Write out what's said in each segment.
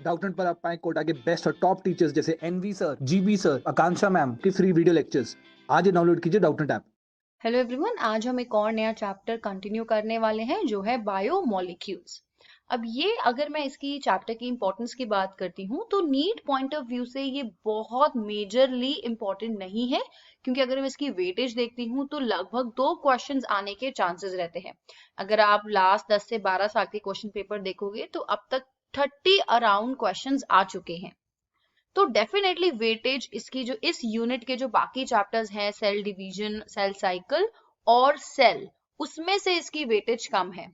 Doubtnut पर आप पाएं कोटा के बेस्ट और टॉप टीचर्स जैसे एनवी सर, जीबी सर, आकांक्षा मैम की फ्री वीडियो लेक्चर्स। आज ही डाउनलोड कीजिए डाउटनेट ऐप। हेलो एवरीवन, आज हम एक और नया चैप्टर कंटिन्यू करने वाले हैं जो है बायोमोलिक्यूल्स। अब ये अगर मैं इसकी चैप्टर की इंपॉर्टेंस की बात करती हूँ तो नीट पॉइंट ऑफ व्यू से ये बहुत मेजरली इंपॉर्टेंट नहीं है, क्योंकि अगर मैं इसकी वेटेज देखती हूँ तो लगभग 2 क्वेश्चंस आने के चांसेस रहते हैं। अगर आप लास्ट 10 से 12 साल के क्वेश्चन पेपर देखोगे तो अब तक 30 अराउंड क्वेश्चंस आ चुके हैं। तो डेफिनेटली वेटेज इसकी जो इस यूनिट के जो बाकी चैप्टर्स हैं, सेल डिवीजन, सेल साइकिल और सेल, उसमें से इसकी वेटेज कम है।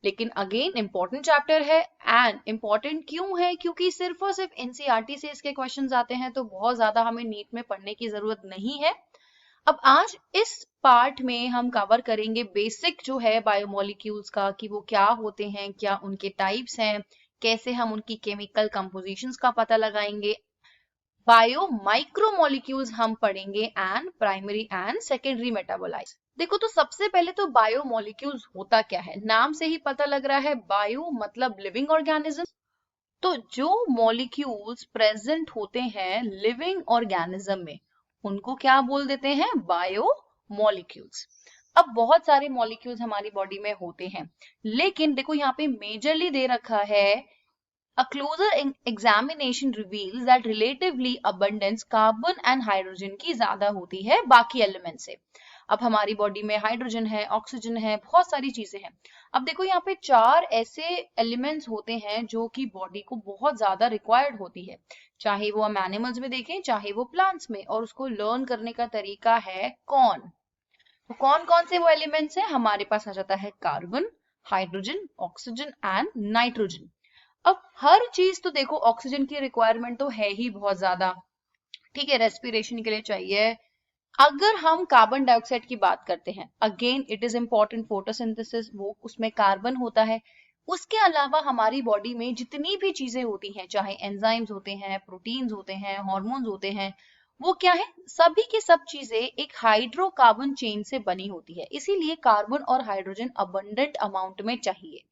लेकिन अगेन इंपॉर्टेंट चैप्टर है। एंड इंपॉर्टेंट क्यों है? क्योंकि सिर्फ और सिर्फ एनसीईआरटी से इसके क्वेश्चंस आते हैं, तो बहुत ज्यादा हमें नीट में पढ़ने की जरूरत नहीं है। अब आज इस पार्ट में हम कवर करेंगे बेसिक जो है बायोमोलिक्यूल्स का, कि वो क्या होते हैं, क्या उनके टाइप्स हैं, कैसे हम उनकी केमिकल कंपोजिशंस का पता लगाएंगे। बायो माइक्रोमोलिक्यूल्स हम पढ़ेंगे and primary and secondary metabolites. देखो, तो सबसे पहले तो बायोमोलिक्यूल्स होता क्या है? नाम से ही पता लग रहा है, बायो मतलब लिविंग ऑर्गेनिज्म। तो जो मॉलिक्यूल्स प्रेजेंट होते हैं लिविंग ऑर्गेनिज्म में, उनको क्या बोल देते हैं? Bio molecules. अब बहुत सारे मॉलिक्यूल्स हमारी बॉडी में होते हैं, लेकिन देखो यहाँ पे मेजरली दे रखा है, a closer examination reveals that relatively abundance carbon and hydrogen की ज्यादा होती है बाकी एलिमेंट से। अब हमारी बॉडी में हाइड्रोजन है, ऑक्सीजन है, बहुत सारी चीजें हैं। अब देखो यहाँ पे 4 ऐसे एलिमेंट्स होते हैं जो कि बॉडी को बहुत ज्यादा रिक्वायर्ड होती है, चाहे वो हम एनिमल्स में देखें चाहे वो प्लांट्स में। और उसको लर्न करने का तरीका है कौन? तो कौन कौन से वो एलिमेंट्स हैं? हमारे पास आ जाता है carbon, hydrogen, oxygen and nitrogen. अब हर चीज तो देखो, ऑक्सीजन की रिक्वायरमेंट तो है ही बहुत ज्यादा, ठीक है, रेस्पिरेशन के लिए चाहिए। अगर हम कार्बन डाइऑक्साइड की बात करते हैं, again it is important photosynthesis, वो उसमें कार्बन होता है। उसके अलावा हमारी बॉडी में जितनी भी चीजें होती हैं, चाहे एंजाइम्स होते हैं, प्रोटीन्स होते हैं, हार्मोन्स होते हैं, वो क्या है? सभी की सब चीजें एक हाइड्रोकार्बन चेन से बनी होती है, इसीलिए कार्बन और हाइड्रोजन अबंडेंट अमाउंट में चाहिए।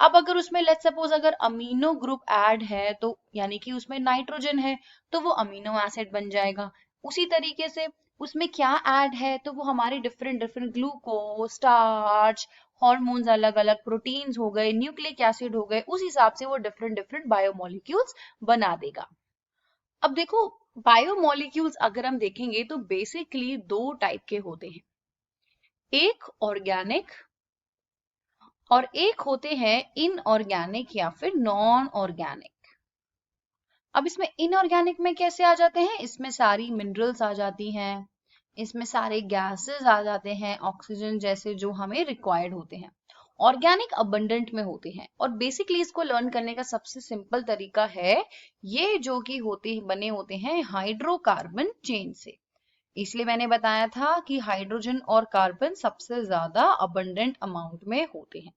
अब अगर उसमें लेट्स सपोज अगर अमीनो ग्रुप ऐड है, तो यानी कि उसमें नाइट्रोजन है, तो वो अमीनो एसिड बन जाएगा। उसी तरीके से उसमें क्या ऐड है, तो वो हमारे different different glucose, starch, hormones, अलग अलग प्रोटीन्स हो गए, न्यूक्लिक एसिड हो गए, उस हिसाब से वो डिफरेंट डिफरेंट बायोमोलिक्यूल्स बना देगा। अब देखो, बायोमोलिक्यूल्स अगर हम देखेंगे तो बेसिकली 2 टाइप के होते हैं, एक ऑर्गेनिक और एक होते हैं इनऑर्गेनिक या फिर नॉन ऑर्गेनिक। अब इसमें इनऑर्गेनिक में कैसे आ जाते हैं? इसमें सारी मिनरल्स आ जाती हैं, इसमें सारे गैसेस आ जाते हैं, ऑक्सीजन जैसे जो हमें रिक्वायर्ड होते हैं। ऑर्गेनिक अबंडेंट में होते हैं, और बेसिकली इसको लर्न करने का सबसे सिंपल तरीका है, ये जो कि होते बने होते हैं हाइड्रोकार्बन चेन से। इसलिए मैंने बताया था कि हाइड्रोजन और कार्बन सबसे ज्यादा अबंडेंट अमाउंट में होते हैं।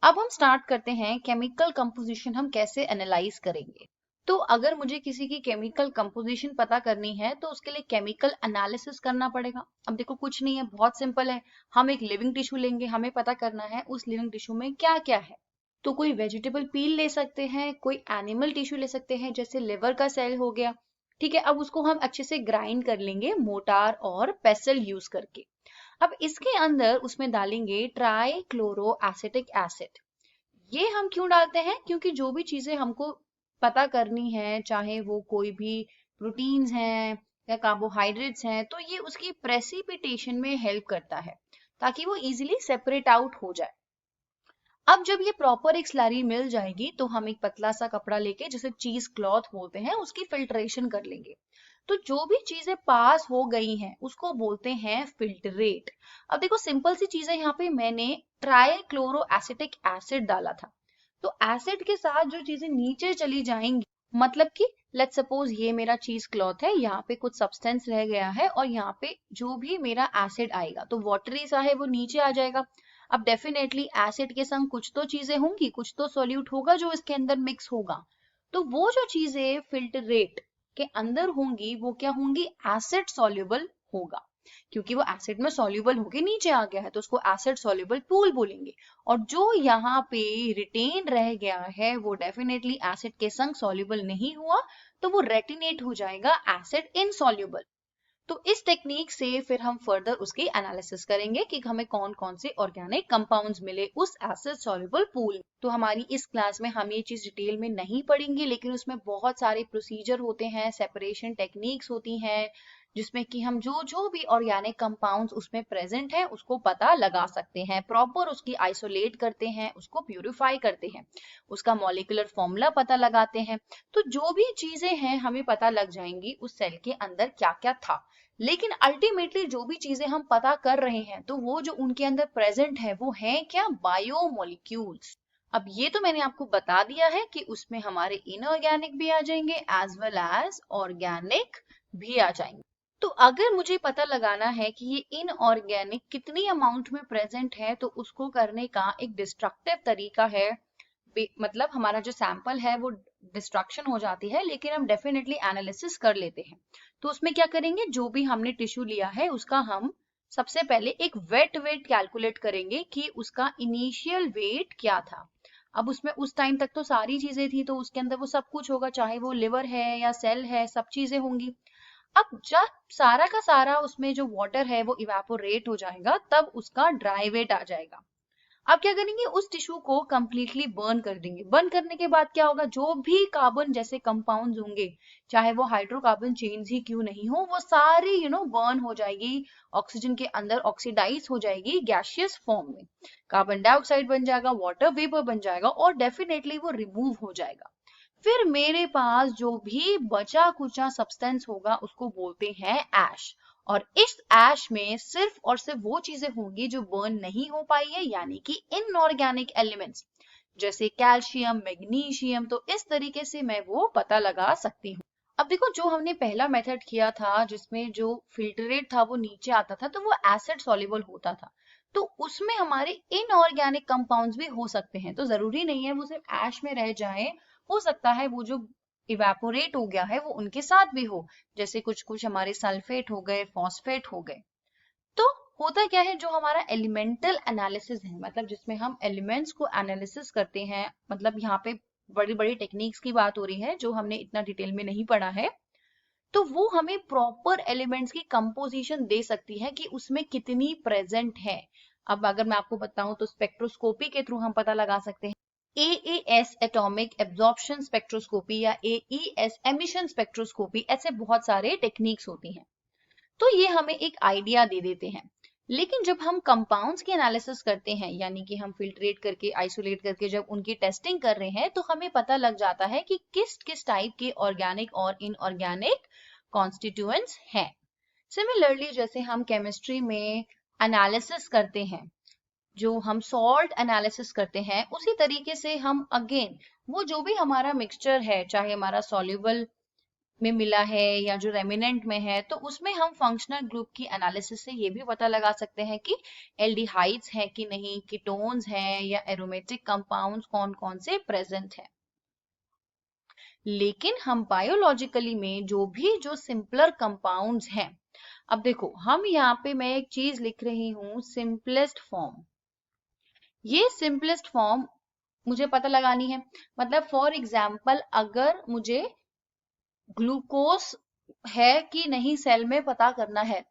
अब हम स्टार्ट करते हैं केमिकल कंपोजिशन हम कैसे एनालाइज करेंगे। तो अगर मुझे किसी की केमिकल कंपोजिशन पता करनी है तो उसके लिए केमिकल एनालिसिस करना पड़ेगा। अब देखो, कुछ नहीं है, बहुत सिंपल है। हम एक लिविंग टिश्यू लेंगे, हमें पता करना है उस लिविंग टिश्यू में क्या क्या है। तो कोई वेजिटेबल पील ले सकते हैं, कोई एनिमल टिश्यू ले सकते हैं, जैसे लिवर का सेल हो गया, ठीक है। अब उसको हम अच्छे से ग्राइंड कर लेंगे मोटार और पेसल यूज करके। अब इसके अंदर उसमें डालेंगे ट्राई क्लोरो एसिटिक एसिड। ये हम क्यों डालते हैं? क्योंकि जो भी चीजें हमको पता करनी है, चाहे वो कोई भी प्रोटीन्स हैं या कार्बोहाइड्रेट्स हैं, तो ये उसकी प्रेसिपिटेशन में हेल्प करता है, ताकि वो इजीली सेपरेट आउट हो जाए। अब जब ये प्रॉपर एक स्लरी मिल जाएगी तो हम एक पतला सा कपड़ा लेके, जैसे चीज क्लॉथ बोलते हैं, उसकी फिल्ट्रेशन कर लेंगे। तो जो भी चीजें पास हो गई हैं उसको बोलते हैं फिल्टरेट। अब देखो, सिंपल सी चीज है, यहाँ पे मैंने ट्राइक्लोरो एसिटिक एसिड डाला था, तो एसिड के साथ जो चीजें नीचे चली जाएंगी, मतलब कि लेट्स सपोज ये मेरा चीज क्लॉथ है, यहाँ पे कुछ सब्सटेंस रह गया है, और यहाँ पे जो भी मेरा एसिड आएगा तो वाटरी सा है वो नीचे आ जाएगा। अब डेफिनेटली एसिड के संग कुछ तो चीजें होंगी, कुछ तो सॉल्यूट होगा जो इसके अंदर मिक्स होगा। तो वो जो चीजें फिल्टरेट के अंदर होंगी वो क्या होंगी? एसिड सॉल्युबल होगा। क्योंकि वो एसिड में सॉल्युबल होके नीचे आ गया है तो उसको एसिड सॉल्युबल पूल बोलेंगे। और जो यहाँ पे रिटेन रह गया है वो डेफिनेटली एसिड के संग सॉल्युबल नहीं हुआ, तो वो रेटिनेट हो जाएगा एसिड इनसॉल्युबल। तो इस टेक्निक से फिर हम फर्दर उसकी एनालिसिस करेंगे कि हमें कौन कौन से ऑर्गेनिक कंपाउंड्स मिले उस एसिड सॉल्युबल पूल। तो हमारी इस क्लास में हम ये चीज डिटेल में नहीं पढ़ेंगे, लेकिन उसमें बहुत सारे प्रोसीजर होते हैं, सेपरेशन टेक्निक्स होती हैं, जिसमें कि हम जो जो भी ऑर्गेनिक कंपाउंड्स उसमें प्रेजेंट है उसको पता लगा सकते हैं, प्रॉपर उसकी आइसोलेट करते हैं, उसको प्यूरिफाई करते हैं, उसका मॉलिक्यूलर फॉर्मूला पता लगाते हैं। तो जो भी चीजें हैं हमें पता लग जाएंगी उस सेल के अंदर क्या क्या था। लेकिन अल्टीमेटली जो भी चीजें हम पता कर रहे हैं तो वो जो उनके अंदर प्रेजेंट है वो है क्या, बायोमोलिक्यूल्स। अब ये तो मैंने आपको बता दिया है कि उसमें हमारे इनऑर्गेनिक भी आ जाएंगे एज वेल एज ऑर्गेनिक भी आ जाएंगे। तो अगर मुझे पता लगाना है कि ये इनऑर्गेनिक कितनी अमाउंट में प्रेजेंट है तो उसको करने का एक डिस्ट्रक्टिव तरीका है। मतलब हमारा जो सैंपल है वो डिस्ट्रक्शन हो जाती है, लेकिन हम डेफिनेटली एनालिसिस कर लेते हैं। तो उसमें क्या करेंगे, जो भी हमने टिश्यू लिया है उसका हम सबसे पहले एक वेट वेट कैलकुलेट करेंगे कि उसका इनिशियल वेट क्या था। अब उसमें उस टाइम तक तो सारी चीजें थी तो उसके अंदर वो सब कुछ होगा, चाहे वो लिवर है या सेल है, सब चीजें होंगी। अब जब सारा का सारा उसमें जो वाटर है वो इवेपोरेट हो जाएगा तब उसका ड्राई वेट आ जाएगा। अब क्या करेंगे, उस टिश्यू को कंप्लीटली बर्न कर देंगे। बर्न करने के बाद क्या होगा, जो भी कार्बन जैसे कंपाउंड्स होंगे, चाहे वो हाइड्रोकार्बन चेन्स ही क्यों नहीं हो, वो सारी बर्न हो जाएगी, ऑक्सीजन के अंदर ऑक्सीडाइज हो जाएगी गैसियस फॉर्म में, कार्बन डाइऑक्साइड बन जाएगा, वाटर वेपर बन जाएगा और डेफिनेटली वो रिमूव हो जाएगा। फिर मेरे पास जो भी बचा कुचा सब्सटेंस होगा उसको बोलते हैं ऐश। और इस ऐश में सिर्फ और सिर्फ वो चीजें होंगी जो बर्न नहीं हो पाई है, यानी कि इनऑर्गेनिक एलिमेंट्स जैसे कैल्शियम, मैग्नीशियम। तो इस तरीके से मैं वो पता लगा सकती हूँ। अब देखो, जो हमने पहला मेथड किया था जिसमें जो फिल्ट्रेट था वो नीचे आता था तो वो एसिड सॉल्युबल होता था, तो उसमें हमारे इनऑर्गेनिक कंपाउंड्स भी हो सकते हैं। तो जरूरी नहीं है वो सिर्फ ऐश में रह जाए, हो सकता है वो जो इवेपोरेट हो गया है वो उनके साथ भी हो, जैसे कुछ कुछ हमारे सल्फेट हो गए, फॉस्फेट हो गए। तो होता क्या है, जो हमारा एलिमेंटल एनालिसिस है, मतलब जिसमें हम एलिमेंट्स को एनालिसिस करते हैं, मतलब यहाँ पे बड़ी बड़ी टेक्निक्स की बात हो रही है जो हमने इतना डिटेल में नहीं पढ़ा है, तो वो हमें प्रॉपर एलिमेंट्स की कंपोजिशन दे सकती है कि उसमें कितनी प्रेजेंट है। अब अगर मैं आपको बताऊं तो स्पेक्ट्रोस्कोपी के थ्रू हम पता लगा सकते हैं। AAS एटॉमिक एब्जॉर्प्शन स्पेक्ट्रोस्कोपी या AES एमिशन स्पेक्ट्रोस्कोपी, ऐसे बहुत सारे टेक्निक्स होती हैं। तो ये हमें एक आइडिया दे देते हैं। लेकिन जब हम कंपाउंड्स की एनालिसिस करते हैं, यानी कि हम फिल्ट्रेट करके, आइसोलेट करके जब उनकी टेस्टिंग कर रहे हैं, तो हमें पता लग जाता है कि किस किस टाइप के ऑर्गेनिक और इनऑर्गेनिक कॉन्स्टिट्यूएंट्स हैं। सिमिलरली जैसे हम केमिस्ट्री में एनालिसिस करते हैं, जो हम सॉल्ट एनालिसिस करते हैं, उसी तरीके से हम अगेन वो जो भी हमारा मिक्सचर है, चाहे हमारा सॉल्युबल में मिला है या जो रेमिनेंट में है, तो उसमें हम फंक्शनल ग्रुप की एनालिसिस से ये भी पता लगा सकते हैं कि एल्डिहाइड्स हैं कि नहीं, कीटोन्स हैं या एरोमेटिक कंपाउंड्स कौन कौन से प्रेजेंट हैं। लेकिन हम बायोलॉजिकली में जो सिंपलर कंपाउंड्स हैं, अब देखो हम यहाँ पे मैं एक चीज लिख रही हूँ, सिंपलेस्ट फॉर्म। ये सिंपलेस्ट फॉर्म मुझे पता लगानी है। मतलब फॉर एग्जाम्पल अगर मुझे ग्लूकोज है कि नहीं सेल में पता करना है,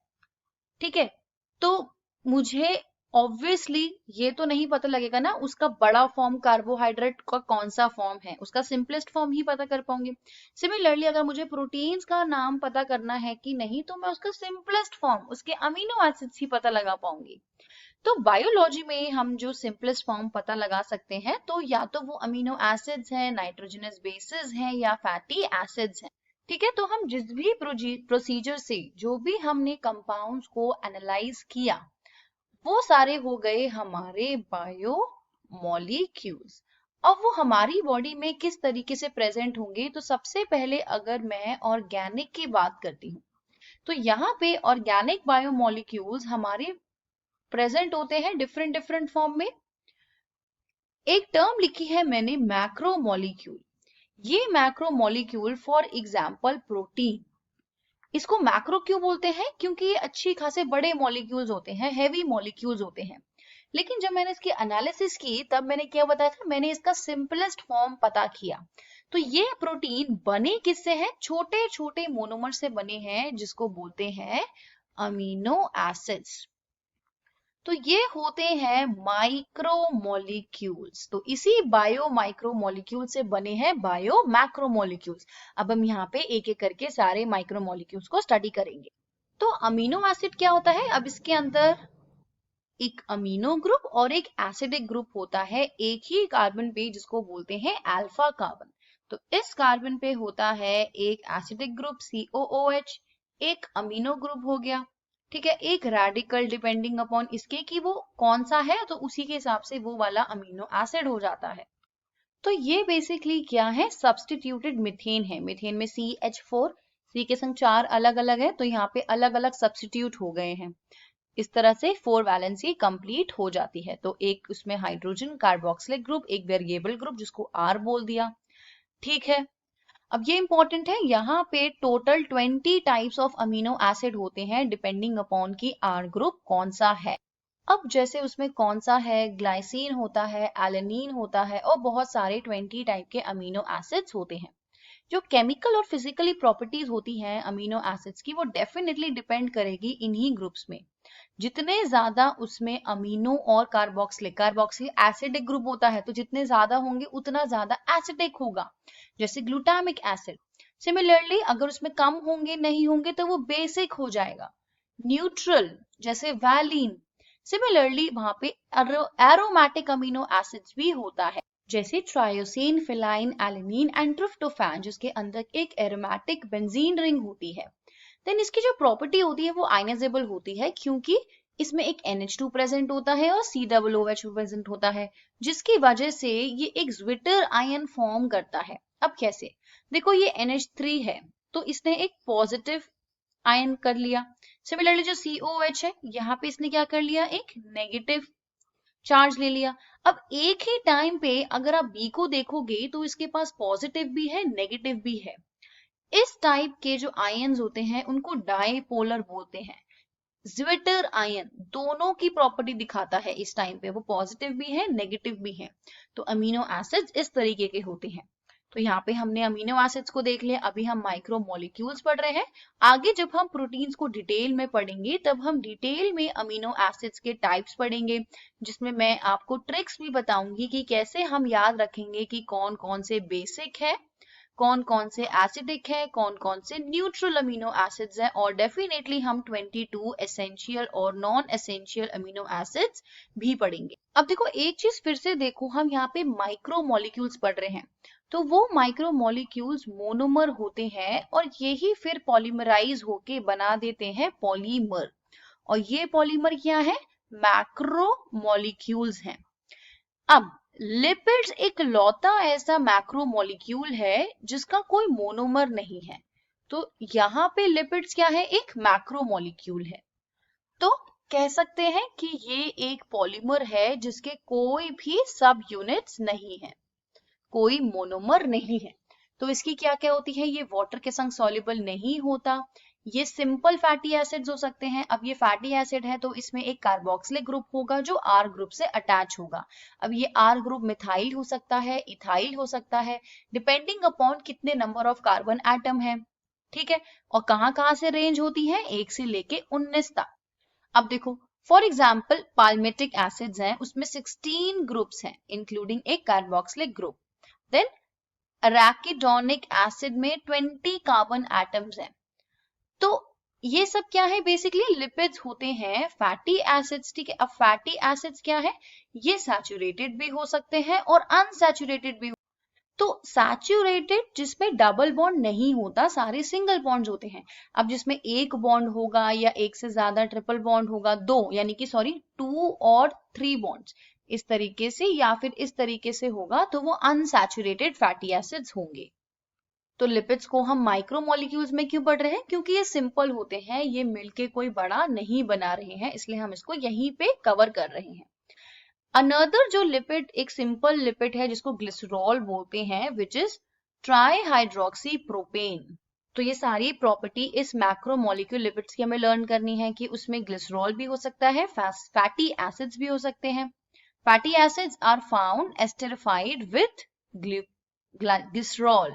ठीक है, तो मुझे ऑब्वियसली ये तो नहीं पता लगेगा ना उसका बड़ा फॉर्म कार्बोहाइड्रेट का कौन सा फॉर्म है, उसका सिंपलेस्ट फॉर्म ही पता कर पाऊंगी। सिमिलरली अगर मुझे प्रोटीन्स का नाम पता करना है कि नहीं, तो मैं उसका सिंपलेस्ट फॉर्म, उसके अमीनो एसिड्स ही पता लगा पाऊंगी। तो बायोलॉजी में हम जो सिंपलेस्ट फॉर्म पता लगा सकते हैं, तो या तो वो अमीनो एसिड्स हैं, नाइट्रोजनस बेसिस हैं या फैटी एसिड्स हैं। ठीक है, तो हम जिस भी प्रोसीजर से जो भी हमने कंपाउंड्स को एनालाइज किया, वो सारे हो गए हमारे बायोमोलिक्यूल्स। अब वो हमारी बॉडी में किस तरीके से प्रेजेंट होंगे, तो सबसे पहले अगर मैं ऑर्गेनिक की बात करती हूँ, तो यहाँ पे ऑर्गेनिक बायोमोलिक्यूल्स हमारे प्रेजेंट होते हैं डिफरेंट डिफरेंट फॉर्म में। एक टर्म लिखी है मैंने, मैक्रोमोलिक्यूल। ये मैक्रोमोलिक्यूल फॉर एग्जाम्पल प्रोटीन, इसको मैक्रो क्यों बोलते हैं? क्योंकि ये अच्छी खासे बड़े मॉलिक्यूल्स होते हैं, हेवी मॉलिक्यूल्स होते हैं। लेकिन जब मैंने इसकी एनालिसिस की तब मैंने क्या बताया था, मैंने इसका सिंपलेस्ट फॉर्म पता किया। तो ये प्रोटीन बने किससे हैं? छोटे छोटे मोनोमर से बने हैं, जिसको बोलते हैं अमीनो एसिड्स। तो ये होते हैं माइक्रोमोलिक्यूल्स। तो इसी बायो माइक्रोमोलिक्यूल से बने हैं बायो मैक्रोमोलिक्यूल्स। अब हम यहाँ पे एक एक करके सारे माइक्रोमोलिक्यूल्स को स्टडी करेंगे। तो अमीनो एसिड क्या होता है? अब इसके अंदर एक अमीनो ग्रुप और एक एसिडिक ग्रुप होता है एक ही कार्बन पे, जिसको बोलते हैं अल्फा कार्बन। तो इस कार्बन पे होता है एक एसिडिक ग्रुप COOH, एक अमीनो ग्रुप हो गया, ठीक है, एक रेडिकल डिपेंडिंग अपॉन इसके कि वो कौन सा है, तो उसी के हिसाब से वो वाला अमीनो एसिड हो जाता है। तो ये बेसिकली क्या है? सब्स्टिट्यूटेड मीथेन है। मीथेन में CH4, C के संग 4 अलग अलग है, तो यहाँ पे अलग अलग सब्स्टिट्यूट हो गए हैं। इस तरह से 4 वैलेंसी कंप्लीट हो जाती है। तो एक उसमें हाइड्रोजन कार्बोक्सिलिक ग्रुप, एक वेरिएबल ग्रुप जिसको R बोल दिया, ठीक है। अब ये इंपॉर्टेंट है, यहाँ पे total 20 types of amino acid होते हैं डिपेंडिंग अपॉन की R ग्रुप कौन सा है। अब जैसे उसमें कौन सा है, ग्लाइसिन होता है, एलेनिन होता है, और बहुत सारे 20 टाइप के अमीनो एसिड्स होते हैं। जो केमिकल और फिजिकली प्रॉपर्टीज होती हैं अमीनो एसिड्स की, वो डेफिनेटली डिपेंड करेगी इन्हीं ग्रुप्स में। जितने ज्यादा उसमें अमीनो और कार्बोक्सिलिक एसिडिक ग्रुप होता है, तो जितने ज्यादा होंगे उतना ज्यादा एसिडिक होगा, जैसे ग्लूटामिक एसिड। सिमिलरली अगर उसमें कम होंगे नहीं होंगे तो वो बेसिक हो जाएगा। न्यूट्रल जैसे वैलीन। सिमिलरली वहां पे एरोमेटिक अमीनो एसिड्स भी होता है, जैसे tyrosine, feline, alanine and tryptophan, जिसके अंदर एक एरोमेटिक बेंजीन रिंग होती है। देन इसकी जो प्रॉपर्टी होती है वो आयनाइजेबल होती है, क्योंकि इसमें एक NH2 प्रेजेंट होता है और COOH प्रेजेंट होता है, जिसकी वजह से ये एक ज्विटर आयन फॉर्म करता है। अब कैसे? देखो ये NH3 है, तो इसने एक पॉजिटिव आयन कर लिया। सिमिलरली जो COH है, यहाँ पे इसने क्या कर लिया? एक नेगेटिव चार्ज ले लिया। अब एक ही टाइम पे अगर आप B को देखोगे तो इसके पास पॉजिटिव भी है, नेगेटिव भी है। इस टाइप के जो आयन्स होते हैं उनको डाइपोलर बोलते हैं। ज्विटर आयन दोनों की प्रॉपर्टी दिखाता है इस टाइम पे, वो पॉजिटिव भी है, नेगेटिव भी है। तो अमीनो एसिड्स इस तरीके के होते हैं। तो यहाँ पे हमने अमीनो एसिड्स को देख लिया, अभी हम माइक्रो मॉलिक्यूल्स पढ़ रहे हैं। आगे जब हम प्रोटीन्स को डिटेल में पढ़ेंगे तब हम डिटेल में अमीनो एसिड्स के टाइप्स पढ़ेंगे, जिसमें मैं आपको ट्रिक्स भी बताऊंगी कि कैसे हम याद रखेंगे कि कौन कौन से बेसिक है, कौन कौन से एसिडिक है, कौन कौन से न्यूट्रल अमीनो एसिड्स हैं, और डेफिनेटली हम 22 एसेंशियल और नॉन एसेंशियल अमीनो एसिड्स भी पढ़ेंगे। अब देखो एक चीज फिर से देखो, हम यहाँ पे माइक्रो मॉलिक्यूल्स पढ़ रहे हैं, तो वो माइक्रो मॉलिक्यूल्स मोनोमर होते हैं और यही फिर पॉलीमराइज होके बना देते हैं पॉलीमर। और ये पॉलीमर क्या है? मैक्रो मॉलिक्यूल्स हैं। अब लिपिड्स एक लौता ऐसा मैक्रोमोलिक्यूल है जिसका कोई मोनोमर नहीं है। तो यहाँ पे लिपिड्स क्या है? एक मैक्रोमोलिक्यूल है। तो कह सकते हैं कि ये एक पॉलीमर है जिसके कोई भी सब यूनिट्स नहीं है, कोई मोनोमर नहीं है। तो इसकी क्या क्या होती है? ये वाटर के संग सॉल्युबल नहीं होता। ये सिंपल फैटी एसिड्स हो सकते हैं। अब ये फैटी एसिड है तो इसमें एक कार्बोक्सिलिक ग्रुप होगा जो R ग्रुप से अटैच होगा। अब ये R ग्रुप मिथाइल हो सकता है, इथाइल हो सकता है, डिपेंडिंग अपॉन कितने नंबर ऑफ कार्बन एटम है, ठीक है। और कहाँ से रेंज होती है? 1 से लेके 19 तक। अब देखो फॉर एग्जाम्पल पाल्मिटिक एसिड्स हैं, उसमें 16 ग्रुप्स हैं इंक्लूडिंग एक carboxylic group. Then arachidonic acid में 20 कार्बन एटम्स हैं। तो ये सब क्या है? बेसिकली लिपिड्स होते हैं, फैटी एसिड्स, ठीक है। अब फैटी एसिड्स क्या है? ये सैचुरेटेड भी हो सकते हैं और अनसैचुरेटेड भी। तो सैचुरेटेड जिसमें डबल बॉन्ड नहीं होता, सारे सिंगल बॉन्ड्स होते हैं। अब जिसमें एक बॉन्ड होगा या एक से ज्यादा ट्रिपल बॉन्ड होगा, दो यानी कि सॉरी 2 और 3 बॉन्ड्स, इस तरीके से या फिर इस तरीके से होगा तो वो अनसैचुरेटेड फैटी एसिड्स होंगे। तो लिपिड्स को हम माइक्रोमोलिक्यूल्स में क्यों पढ़ रहे हैं? क्योंकि ये सिंपल होते हैं, ये मिलके कोई बड़ा नहीं बना रहे हैं, इसलिए हम इसको यहीं पे कवर कर रहे हैं। अनदर जो लिपिड एक सिंपल लिपिड है जिसको ग्लिसरॉल बोलते हैं, विच इज ट्राईहाइड्रोक्सी प्रोपेन। तो ये सारी प्रॉपर्टी इस मैक्रोमोलिक्यूल लिपिड्स की हमें लर्न करनी है कि उसमें ग्लिसरॉल भी हो सकता है, फैटी एसिड्स भी हो सकते हैं. Fatty acids are found esterified with glycerol.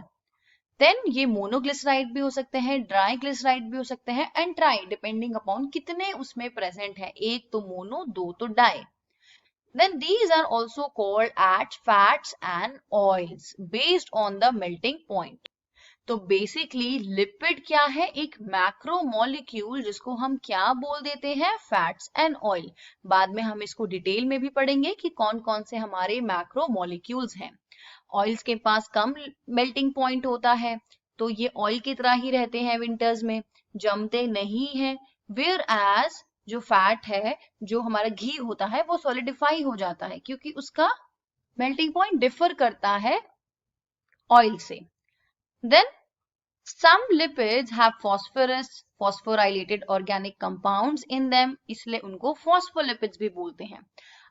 Then ये मोनोग्लिसराइड भी हो सकते हैं, ड्राई ग्लिसराइड भी हो सकते हैं एंड ट्राई, डिपेंडिंग अपॉन कितने उसमें प्रेजेंट है, एक तो मोनो, दो तो die. Then these are also called as fats and oils based on the melting point. तो बेसिकली लिपिड क्या है, एक मैक्रोमोलिक्यूल जिसको हम क्या बोल देते हैं, फैट्स एंड ऑयल. बाद में हम इसको डिटेल में भी पढ़ेंगे कि कौन कौन से हमारे मैक्रोमोलिक्यूल्स हैं. ऑयल्स के पास कम मेल्टिंग पॉइंट होता है, तो ये ऑयल की तरह ही रहते हैं, विंटर्स में जमते नहीं है. वेयर एज जो फैट है, जो हमारा घी होता है, वो सॉलिडिफाई हो जाता है क्योंकि उसका मेल्टिंग पॉइंट डिफर करता है ऑयल से. Then some lipids have phosphorylated organic compounds in them, इसलिए उनको phospholipids भी बोलते हैं.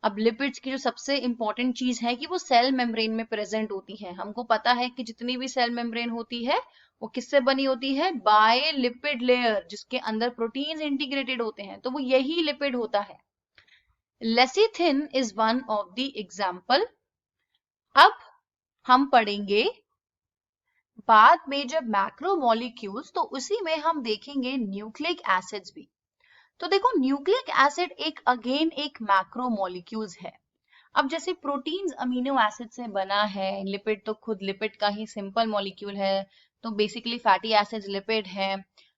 अब लिपिड्स की जो सबसे इंपॉर्टेंट चीज है कि वो सेल मेम्ब्रेन में प्रेजेंट होती है. हमको पता है कि जितनी भी सेल मेम्ब्रेन होती है वो किससे बनी होती है, बाय लिपिड लेयर, जिसके अंदर प्रोटीन्स इंटीग्रेटेड होते हैं, तो वो यही लिपिड होता है. Lecithin is one of the example. अब हम पढ़ेंगे बाद में जब मैक्रोमोलिक्यूल्स, तो उसी में हम देखेंगे न्यूक्लिक एसिड्स भी. तो देखो न्यूक्लिक एसिड एक मैक्रोमोलिक्यूल्स है. अब जैसे प्रोटीन्स अमीनो एसिड से बना है, लिपिड तो खुद लिपिड का ही सिंपल मॉलिक्यूल है, तो बेसिकली फैटी एसिड्स लिपिड है.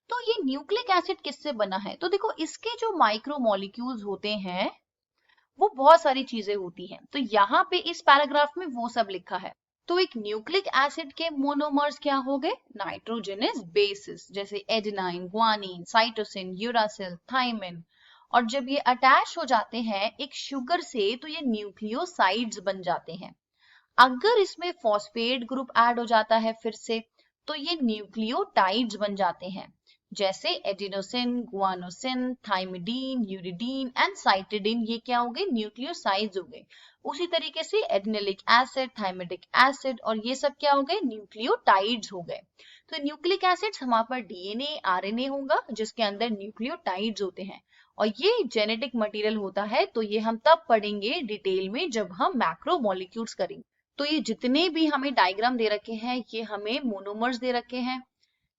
तो ये न्यूक्लिक एसिड किससे बना है, तो देखो इसके जो माइक्रोमोलिक्यूल्स होते हैं वो बहुत सारी चीजें होती हैं. तो यहाँ पे इस पैराग्राफ में वो सब लिखा है. तो एक न्यूक्लिक एसिड के मोनोमर्स क्या हो गए, नाइट्रोजनस बेसिस, जैसे adenine, guanine, cytosine, uracil, thymine. और जब ये अटैच हो जाते हैं एक शुगर से, तो ये न्यूक्लियोसाइड्स बन जाते हैं. अगर इसमें फॉस्फेट ग्रुप ऐड हो जाता है फिर से, तो ये न्यूक्लियोटाइड्स बन जाते हैं, जैसे adenosine, guanosine, thymidine, uridine and cytidine. ये क्या हो गए, न्यूक्लियोसाइड्स हो गए. उसी तरीके से एडिनिलिक एसिड, थाइमिडिक एसिड और ये सब क्या हो गए, न्यूक्लियोटाइड्स हो गए. तो न्यूक्लिक एसिड्स हमारे पास डीएनए, आरएनए होगा जिसके अंदर न्यूक्लियोटाइड्स होते हैं, और ये जेनेटिक मटेरियल होता है. तो ये हम तब पढ़ेंगे डिटेल में जब हम मैक्रोमोलिक्यूल्स करेंगे. तो ये जितने भी हमें डायग्राम दे रखे हैं, ये हमें मोनोमर्स दे रखे हैं.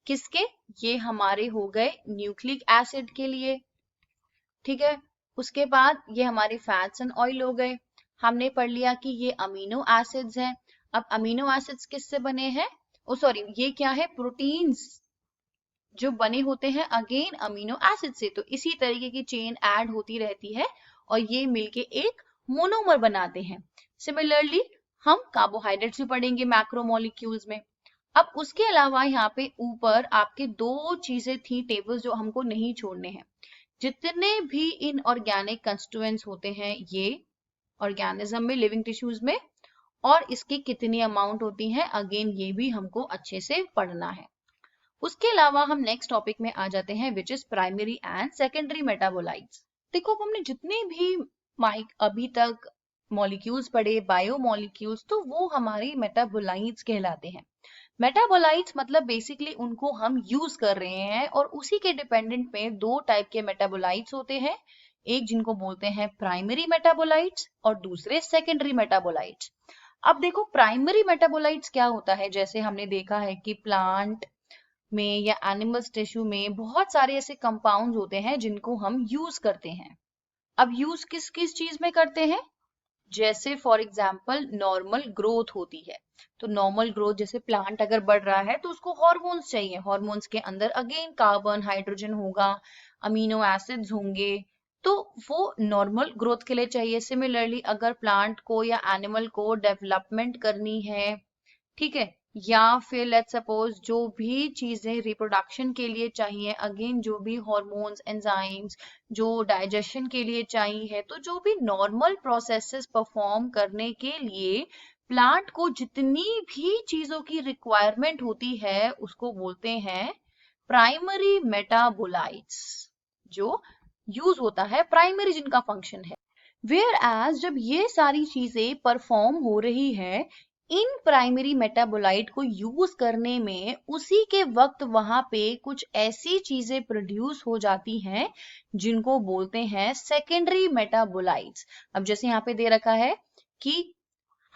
किसके, ये हमारे हो गए न्यूक्लिक एसिड के लिए, ठीक है. उसके बाद ये हमारे फैट्स एंड ऑयल हो गए. हमने पढ़ लिया कि ये अमीनो एसिड्स हैं. अब अमीनो एसिड्स किससे बने हैं, ये क्या है, प्रोटीन्स जो बने होते हैं अगेन अमीनो एसिड से. तो इसी तरीके की चेन ऐड होती रहती है और ये मिलके एक मोनोमर बनाते हैं. सिमिलरली हम कार्बोहाइड्रेट्स भी पढ़ेंगे मैक्रोमोलिक्यूल्स में. अब उसके अलावा यहाँ पे ऊपर आपके दो चीजें थी टेबल्स जो हमको नहीं छोड़ने हैं. जितने भी इनऑर्गेनिक कंस्टिट्यूएंट्स होते हैं ये ऑर्गेनिज्म में, लिविंग टिश्यूज में, और इसकी कितनी अमाउंट होती है, अगेन ये भी हमको अच्छे से पढ़ना है. उसके अलावा हम नेक्स्ट टॉपिक में आ जाते हैं which is primary and secondary metabolites. देखो अब हमने जितने भी अभी तक मॉलिक्यूल्स पढ़े, बायोमॉलिक्यूल्स, तो वो हमारे मेटाबोलाइट्स कहलाते हैं. मेटाबोलाइट्स मतलब बेसिकली उनको हम यूज कर रहे हैं, और उसी के डिपेंडेंट में दो टाइप के मेटाबोलाइट्स होते हैं. एक जिनको बोलते हैं प्राइमरी मेटाबोलाइट्स और दूसरे सेकेंडरी मेटाबोलाइट्स. अब देखो प्राइमरी मेटाबोलाइट्स क्या होता है, जैसे हमने देखा है कि प्लांट में या एनिमल्स टिश्यू में बहुत सारे ऐसे कंपाउंड्स होते हैं जिनको हम यूज करते हैं. अब यूज किस किस चीज में करते हैं, जैसे फॉर एग्जाम्पल नॉर्मल ग्रोथ होती है. तो नॉर्मल ग्रोथ जैसे प्लांट अगर बढ़ रहा है तो उसको हार्मोन्स चाहिए. हार्मोन्स के अंदर अगेन कार्बन, हाइड्रोजन होगा, अमीनो एसिड्स होंगे, तो वो नॉर्मल ग्रोथ के लिए चाहिए. सिमिलरली अगर प्लांट को या एनिमल को डेवलपमेंट करनी है, ठीक है, या फिर लेट्स सपोज जो भी चीजें रिप्रोडक्शन के लिए चाहिए, अगेन जो भी हार्मोन्स, एंजाइम्स जो डाइजेशन के लिए चाहिए, तो जो भी नॉर्मल प्रोसेसेस परफॉर्म करने के लिए प्लांट को जितनी भी चीजों की रिक्वायरमेंट होती है उसको बोलते हैं प्राइमरी मेटाबोलाइट्स, जो यूज होता है, प्राइमरी जिनका फंक्शन है. वेयर एज जब ये सारी चीजें परफॉर्म हो रही है इन प्राइमरी मेटाबोलाइट को यूज करने में उसी के वक्त वहां पे कुछ ऐसी चीजें प्रोड्यूस हो जाती हैं जिनको बोलते हैं सेकेंडरी मेटाबोलाइट्स। अब जैसे यहाँ पे दे रखा है कि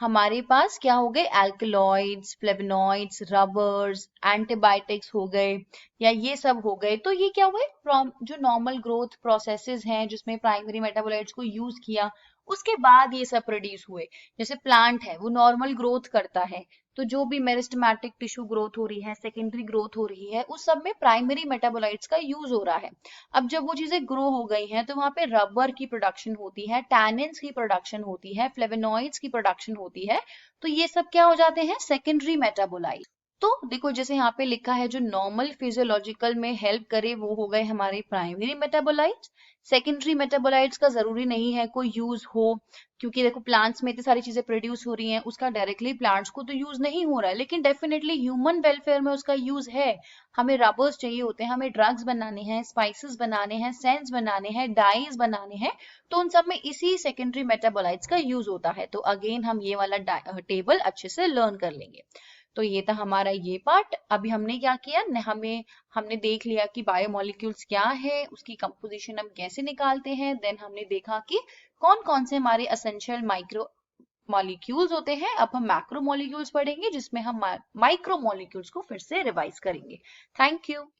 हमारे पास क्या हो गए, एल्कलॉइड्स, फ्लेवोनॉइड्स, रबर्स, एंटीबायोटिक्स हो गए, या ये सब हो गए। तो ये क्या हुए, फ्रॉम जो नॉर्मल ग्रोथ प्रोसेसेस हैं जिसमें प्राइमरी मेटाबोलाइट्स को यूज किया, उसके बाद ये सब प्रोड्यूस हुए। जैसे प्लांट है वो नॉर्मल ग्रोथ करता है, तो जो भी मेरिस्टेमेटिक टिश्यू ग्रोथ हो रही है, सेकेंडरी ग्रोथ हो रही है, उस सब में प्राइमरी मेटाबोलाइट्स का यूज हो रहा है। अब जब वो चीजें ग्रो हो गई हैं तो वहां पे रबर की प्रोडक्शन होती है, टैनिन्स की प्रोडक्शन होती है, फ्लेवोनॉइड्स की प्रोडक्शन होती है। तो ये सब क्या हो जाते हैं, सेकेंडरी मेटाबोलाइट। तो देखो जैसे यहाँ पे लिखा है, जो नॉर्मल फिजियोलॉजिकल में हेल्प करे वो हो गए हमारे प्राइमरी मेटाबोलाइट्स। सेकेंडरी मेटाबोलाइट्स का जरूरी नहीं है कोई यूज हो, क्योंकि देखो प्लांट्स में इतनी सारी चीजें प्रोड्यूस हो रही हैं, उसका डायरेक्टली प्लांट्स को तो यूज नहीं हो रहा है, लेकिन डेफिनेटली ह्यूमन वेलफेयर में उसका यूज है। हमें रबर्स चाहिए होते हैं, हमें ड्रग्स बनाने हैं, स्पाइसेस बनाने हैं, सेंट्स बनाने हैं, डाइज बनाने हैं, तो उन सब में इसी सेकेंडरी मेटाबोलाइट्स का यूज होता है। तो अगेन हम ये वाला टेबल अच्छे से लर्न कर लेंगे। तो ये था हमारा ये पार्ट। अभी हमने क्या किया, हमने देख लिया कि बायोमोलिक्यूल्स क्या है, उसकी कंपोजिशन हम कैसे निकालते हैं। देन हमने देखा कि कौन कौन से हमारे एसेंशियल माइक्रो मॉलिक्यूल्स होते हैं। अब हम मैक्रो मॉलिक्यूल्स पढ़ेंगे जिसमें हम माइक्रो मॉलिक्यूल्स को फिर से रिवाइज करेंगे। Thank you.